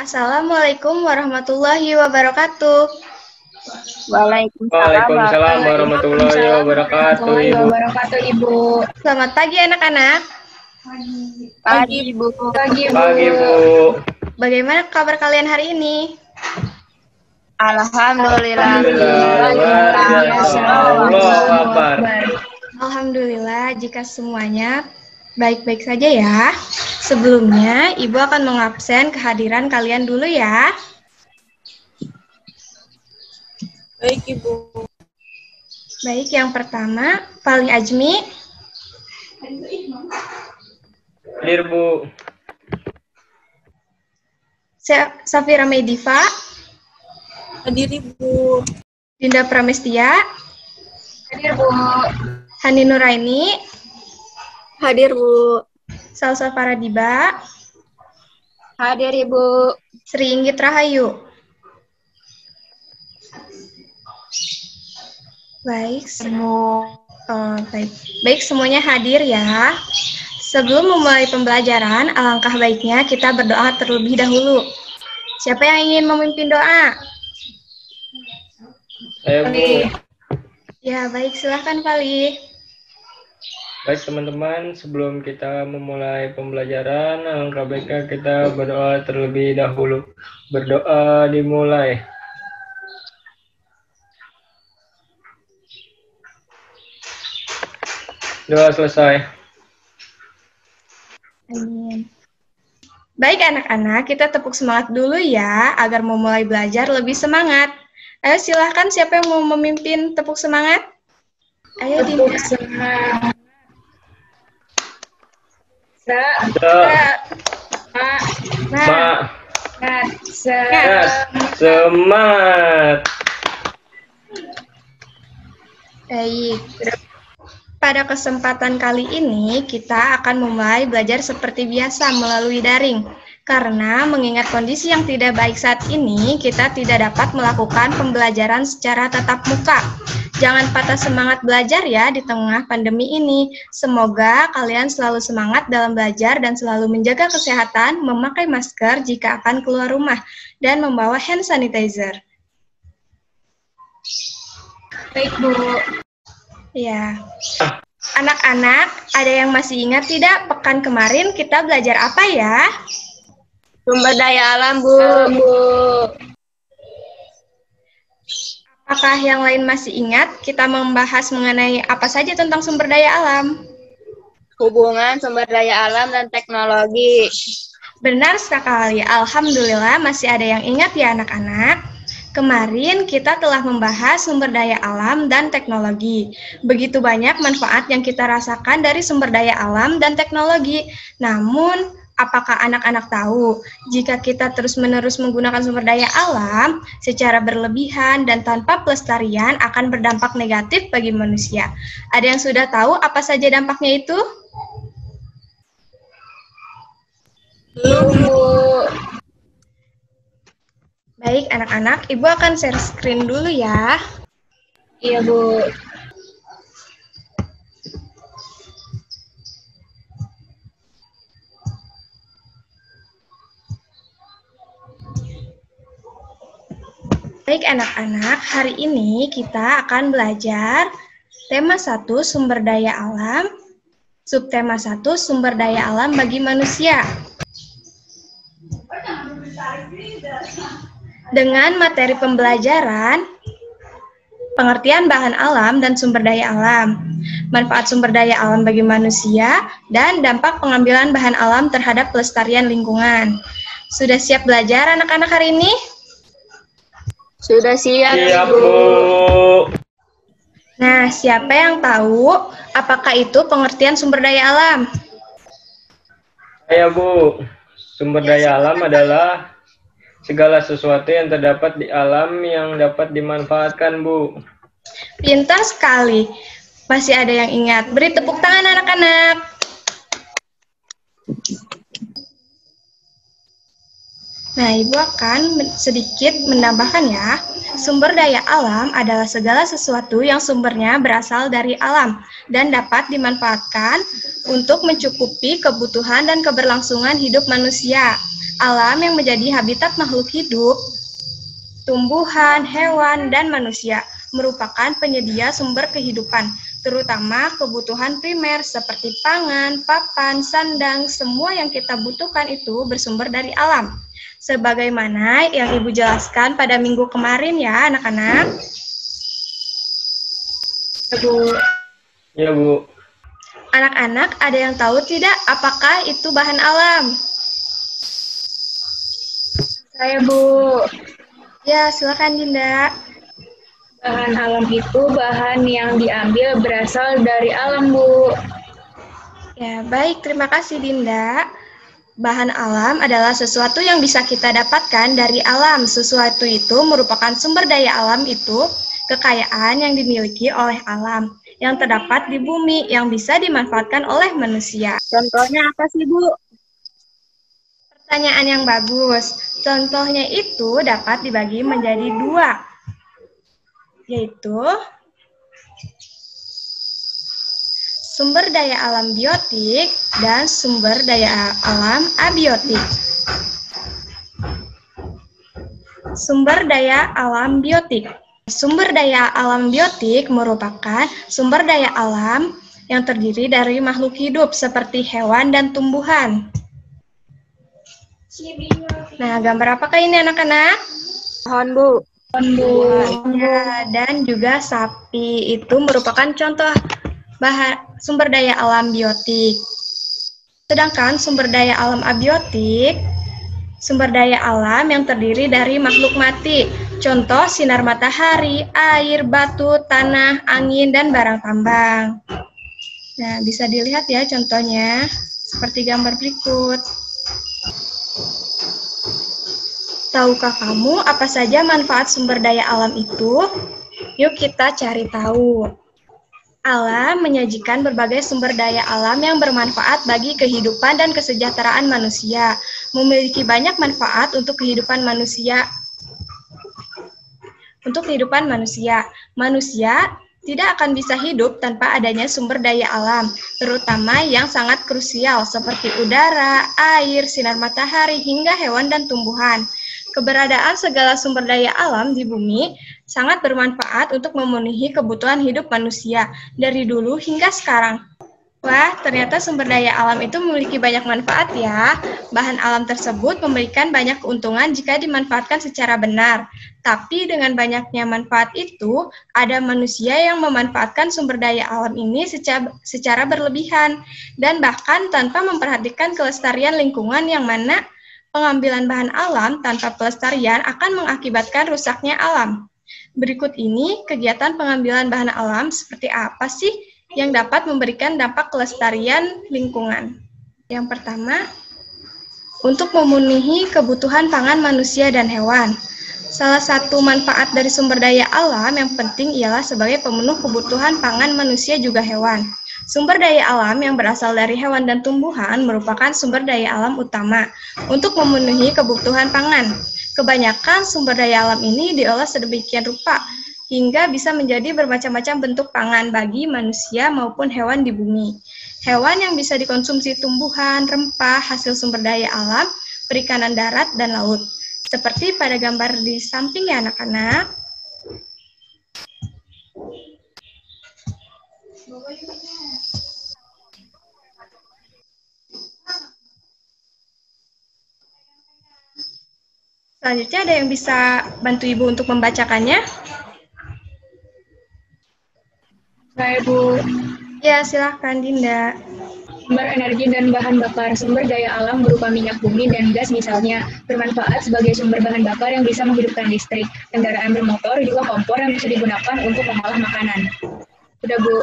Assalamualaikum warahmatullahi wabarakatuh. Waalaikumsalam warahmatullahi wabarakatuh, Ibu. Ibu. Selamat pagi anak-anak. Pagi, Ibu. Pagi, Bu. Bagaimana kabar kalian hari ini? Alhamdulillah. Allahu Akbar. Alhamdulillah jika semuanya baik-baik saja ya. Sebelumnya, Ibu akan mengabsen kehadiran kalian dulu ya. Baik, Ibu. Baik, yang pertama, paling Ajmi. Hadir, Bu. Safira Mediva. Hadir, Ibu. Dinda Pramestia. Hadir, Bu. Hani Nuraini. Hadir, Bu. Salsa Faradiba. Hadir, Ibu. Sri Inggit Rahayu. Baik, baik semuanya hadir ya. Sebelum memulai pembelajaran, alangkah baiknya kita berdoa terlebih dahulu. Siapa yang ingin memimpin doa? Ayo, Bu. Ya, baik, silahkan Fali. Baik, teman-teman, sebelum kita memulai pembelajaran, alangkah baiknya kita berdoa terlebih dahulu. Berdoa dimulai. Doa selesai. Amin. Baik anak-anak, kita tepuk semangat dulu ya, agar memulai belajar lebih semangat. Ayo silahkan, siapa yang mau memimpin tepuk semangat? Ayo Dinda. Semangat. Semangat. Baik. Pada kesempatan kali ini, kita akan memulai belajar seperti biasa melalui daring. Karena mengingat kondisi yang tidak baik saat ini, kita tidak dapat melakukan pembelajaran secara tatap muka. Jangan patah semangat belajar ya di tengah pandemi ini. Semoga kalian selalu semangat dalam belajar dan selalu menjaga kesehatan, memakai masker jika akan keluar rumah, dan membawa hand sanitizer. Baik, Bu. Ya, anak-anak, ada yang masih ingat tidak pekan kemarin kita belajar apa ya? Sumber daya alam, Bu. Apakah yang lain masih ingat kita membahas mengenai apa saja tentang sumber daya alam? Hubungan sumber daya alam dan teknologi. Benar sekali, alhamdulillah masih ada yang ingat ya anak-anak. Kemarin kita telah membahas sumber daya alam dan teknologi. Begitu banyak manfaat yang kita rasakan dari sumber daya alam dan teknologi. Namun, apakah anak-anak tahu jika kita terus-menerus menggunakan sumber daya alam secara berlebihan dan tanpa pelestarian akan berdampak negatif bagi manusia? Ada yang sudah tahu apa saja dampaknya itu? Belum, Bu. Baik, anak-anak, Ibu akan share screen dulu ya. Iya, Bu. Baik, anak-anak, hari ini kita akan belajar tema 1, sumber daya alam, subtema 1, sumber daya alam bagi manusia. Dengan materi pembelajaran, pengertian bahan alam dan sumber daya alam, manfaat sumber daya alam bagi manusia, dan dampak pengambilan bahan alam terhadap pelestarian lingkungan. Sudah siap belajar anak-anak hari ini? Sudah siap, Siap, Bu. Bu. Nah, siapa yang tahu apakah itu pengertian sumber daya alam? Ayo, Bu. Sumber daya alam adalah segala sesuatu yang terdapat di alam yang dapat dimanfaatkan, Bu. Pintar sekali. Masih ada yang ingat. Beri tepuk tangan anak-anak. Nah, Ibu akan sedikit menambahkan ya. Sumber daya alam adalah segala sesuatu yang sumbernya berasal dari alam dan dapat dimanfaatkan untuk mencukupi kebutuhan dan keberlangsungan hidup manusia. Alam yang menjadi habitat makhluk hidup, tumbuhan, hewan, dan manusia, merupakan penyedia sumber kehidupan, terutama kebutuhan primer seperti pangan, papan, sandang, semua yang kita butuhkan itu bersumber dari alam. Sebagaimana yang Ibu jelaskan pada minggu kemarin ya, anak-anak. Ya, Bu. Ya, Bu. Anak-anak, ada yang tahu tidak apakah itu bahan alam? Saya, Bu. Ya, silakan Dinda. Bahan alam itu bahan yang diambil berasal dari alam, Bu. Ya, baik. Terima kasih, Dinda. Bahan alam adalah sesuatu yang bisa kita dapatkan dari alam. Sesuatu itu merupakan sumber daya alam itu, kekayaan yang dimiliki oleh alam, yang terdapat di bumi, yang bisa dimanfaatkan oleh manusia. Contohnya apa sih, Bu? Pertanyaan yang bagus. Contohnya itu dapat dibagi menjadi dua, yaitu sumber daya alam biotik dan sumber daya alam abiotik. Sumber daya alam biotik. Sumber daya alam biotik merupakan sumber daya alam yang terdiri dari makhluk hidup seperti hewan dan tumbuhan. Nah, gambar apakah ini anak-anak? Pohon, Bu. Ya, dan juga sapi itu merupakan contoh bahan sumber daya alam biotik. Sedangkan sumber daya alam abiotik, sumber daya alam yang terdiri dari makhluk mati. Contoh sinar matahari, air, batu, tanah, angin, dan barang tambang. Nah, bisa dilihat ya contohnya seperti gambar berikut. Tahukah kamu apa saja manfaat sumber daya alam itu? Yuk kita cari tahu. Alam menyajikan berbagai sumber daya alam yang bermanfaat bagi kehidupan dan kesejahteraan manusia. Memiliki banyak manfaat untuk kehidupan manusia. Manusia tidak akan bisa hidup tanpa adanya sumber daya alam, terutama yang sangat krusial seperti udara, air, sinar matahari, hingga hewan dan tumbuhan. Keberadaan segala sumber daya alam di bumi sangat bermanfaat untuk memenuhi kebutuhan hidup manusia dari dulu hingga sekarang. Wah, ternyata sumber daya alam itu memiliki banyak manfaat ya. Bahan alam tersebut memberikan banyak keuntungan jika dimanfaatkan secara benar. Tapi dengan banyaknya manfaat itu, ada manusia yang memanfaatkan sumber daya alam ini secara berlebihan dan bahkan tanpa memperhatikan kelestarian lingkungan, yang mana pengambilan bahan alam tanpa pelestarian akan mengakibatkan rusaknya alam. Berikut ini kegiatan pengambilan bahan alam seperti apa sih yang dapat memberikan dampak kelestarian lingkungan. Yang pertama, untuk memenuhi kebutuhan pangan manusia dan hewan. Salah satu manfaat dari sumber daya alam yang penting ialah sebagai pemenuh kebutuhan pangan manusia juga hewan. Sumber daya alam yang berasal dari hewan dan tumbuhan merupakan sumber daya alam utama untuk memenuhi kebutuhan pangan. Kebanyakan sumber daya alam ini diolah sedemikian rupa hingga bisa menjadi bermacam-macam bentuk pangan bagi manusia maupun hewan di bumi. Hewan yang bisa dikonsumsi tumbuhan, rempah, hasil sumber daya alam, perikanan darat, dan laut. Seperti pada gambar di samping ya anak-anak. Selanjutnya ada yang bisa bantu Ibu untuk membacakannya? Saya, Bu. Ya, silahkan Dinda. Sumber energi dan bahan bakar. Sumber daya alam berupa minyak bumi dan gas misalnya bermanfaat sebagai sumber bahan bakar yang bisa menghidupkan listrik, kendaraan bermotor, juga kompor yang bisa digunakan untuk mengolah makanan. Sudah, Bu.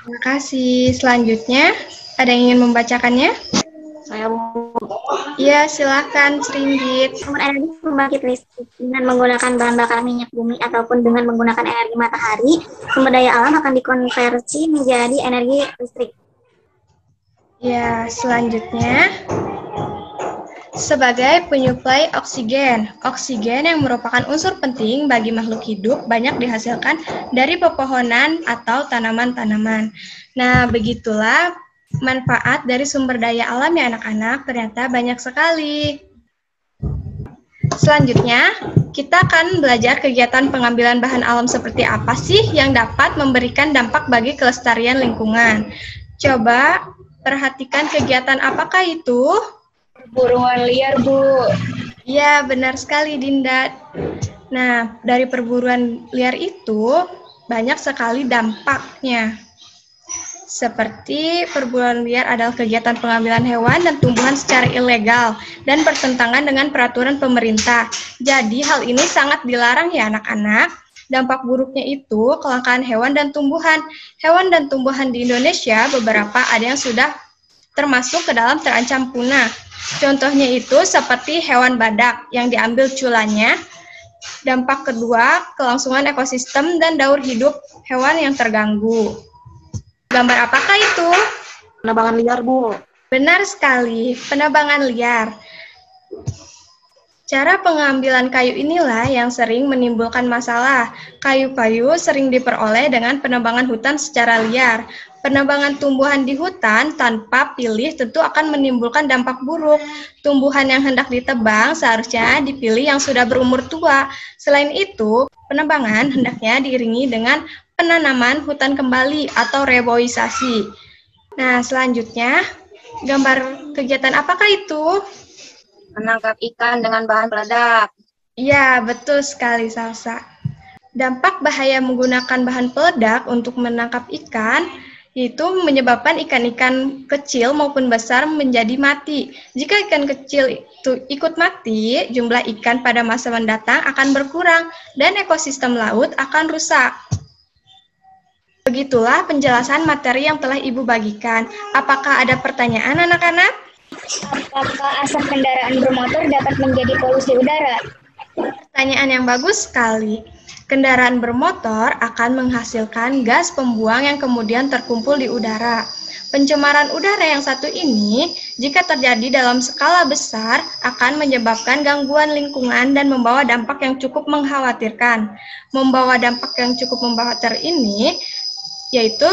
Terima kasih. Selanjutnya, ada yang ingin membacakannya? Saya, Bu. Ya, silakan Seringgit. Sumber energi pembangkit listrik dengan menggunakan bahan bakar minyak bumi ataupun dengan menggunakan energi matahari, sumber daya alam akan dikonversi menjadi energi listrik. Ya, selanjutnya, sebagai penyuplai oksigen. Oksigen yang merupakan unsur penting bagi makhluk hidup banyak dihasilkan dari pepohonan atau tanaman-tanaman. Nah, begitulah manfaat dari sumber daya alam ya anak-anak, ternyata banyak sekali. Selanjutnya, kita akan belajar kegiatan pengambilan bahan alam seperti apa sih yang dapat memberikan dampak bagi kelestarian lingkungan. Coba perhatikan kegiatan apakah itu? Perburuan liar, Bu. Ya, benar sekali, Dinda. Nah, dari perburuan liar itu banyak sekali dampaknya. Seperti perburuan liar adalah kegiatan pengambilan hewan dan tumbuhan secara ilegal dan bertentangan dengan peraturan pemerintah. Jadi hal ini sangat dilarang ya anak-anak. Dampak buruknya itu kelangkaan hewan dan tumbuhan. Hewan dan tumbuhan di Indonesia beberapa ada yang sudah termasuk ke dalam terancam punah. Contohnya itu seperti hewan badak yang diambil culanya. Dampak kedua, kelangsungan ekosistem dan daur hidup hewan yang terganggu. Gambar apakah itu? Penebangan liar, Bu. Benar sekali, penebangan liar. Cara pengambilan kayu inilah yang sering menimbulkan masalah. Kayu-kayu sering diperoleh dengan penebangan hutan secara liar. Penebangan tumbuhan di hutan tanpa pilih tentu akan menimbulkan dampak buruk. Tumbuhan yang hendak ditebang seharusnya dipilih yang sudah berumur tua. Selain itu, penebangan hendaknya diiringi dengan penanaman hutan kembali atau reboisasi. Nah, selanjutnya, gambar kegiatan apakah itu? Menangkap ikan dengan bahan peledak. Ya, betul sekali, Salsa. Dampak bahaya menggunakan bahan peledak untuk menangkap ikan itu menyebabkan ikan-ikan kecil maupun besar menjadi mati. Jika ikan kecil itu ikut mati, jumlah ikan pada masa mendatang akan berkurang dan ekosistem laut akan rusak. Begitulah penjelasan materi yang telah Ibu bagikan. Apakah ada pertanyaan anak-anak? Apakah asap kendaraan bermotor dapat menjadi polusi udara? Pertanyaan yang bagus sekali. Kendaraan bermotor akan menghasilkan gas pembuang yang kemudian terkumpul di udara. Pencemaran udara yang satu ini, jika terjadi dalam skala besar, akan menyebabkan gangguan lingkungan dan membawa dampak yang cukup mengkhawatirkan. Membawa dampak yang cukup mengkhawatirkan ini, yaitu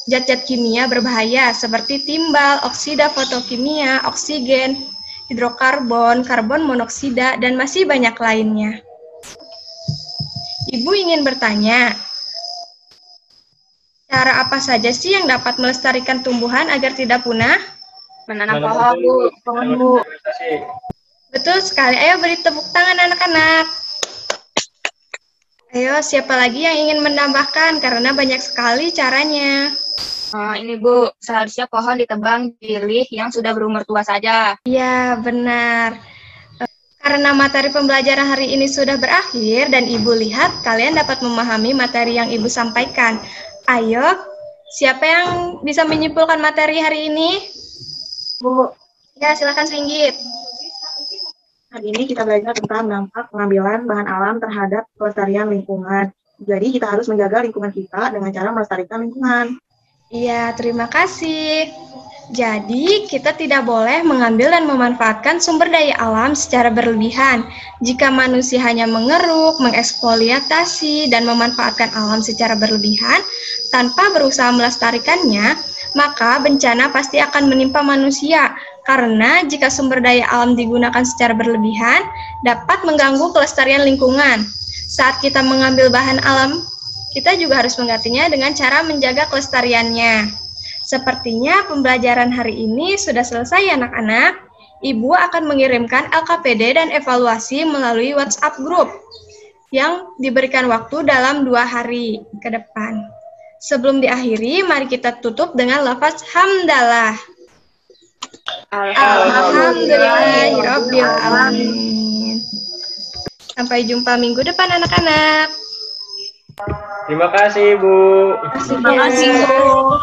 zat-zat kimia berbahaya seperti timbal, oksida fotokimia, oksigen, hidrokarbon, karbon monoksida, dan masih banyak lainnya. Ibu ingin bertanya, cara apa saja sih yang dapat melestarikan tumbuhan agar tidak punah? Menanam pohon, Bu. Pohon, Bu. Betul sekali. Ayo beri tepuk tangan anak-anak. Ayo, siapa lagi yang ingin menambahkan? Karena banyak sekali caranya. Ini, Bu. Seharusnya pohon ditebang pilih yang sudah berumur tua saja. Ya, benar. Karena materi pembelajaran hari ini sudah berakhir dan Ibu lihat kalian dapat memahami materi yang Ibu sampaikan. Ayo, siapa yang bisa menyimpulkan materi hari ini? Bu, Ya, silakan Singgit. Hari ini kita belajar tentang dampak pengambilan bahan alam terhadap kelestarian lingkungan. Jadi kita harus menjaga lingkungan kita dengan cara melestarikan lingkungan. Iya, terima kasih. Jadi, kita tidak boleh mengambil dan memanfaatkan sumber daya alam secara berlebihan. Jika manusia hanya mengeruk, mengeksploitasi, dan memanfaatkan alam secara berlebihan, tanpa berusaha melestarikannya, maka bencana pasti akan menimpa manusia. Karena jika sumber daya alam digunakan secara berlebihan, dapat mengganggu kelestarian lingkungan. Saat kita mengambil bahan alam, kita juga harus menggantinya dengan cara menjaga kelestariannya. Sepertinya pembelajaran hari ini sudah selesai anak-anak. Ibu akan mengirimkan LKPD dan evaluasi melalui WhatsApp group yang diberikan waktu dalam 2 hari ke depan. Sebelum diakhiri, mari kita tutup dengan lafaz hamdalah. Alhamdulillahirabbil alamin. Sampai jumpa minggu depan anak-anak. Terima kasih, Bu. Terima kasih, Bu.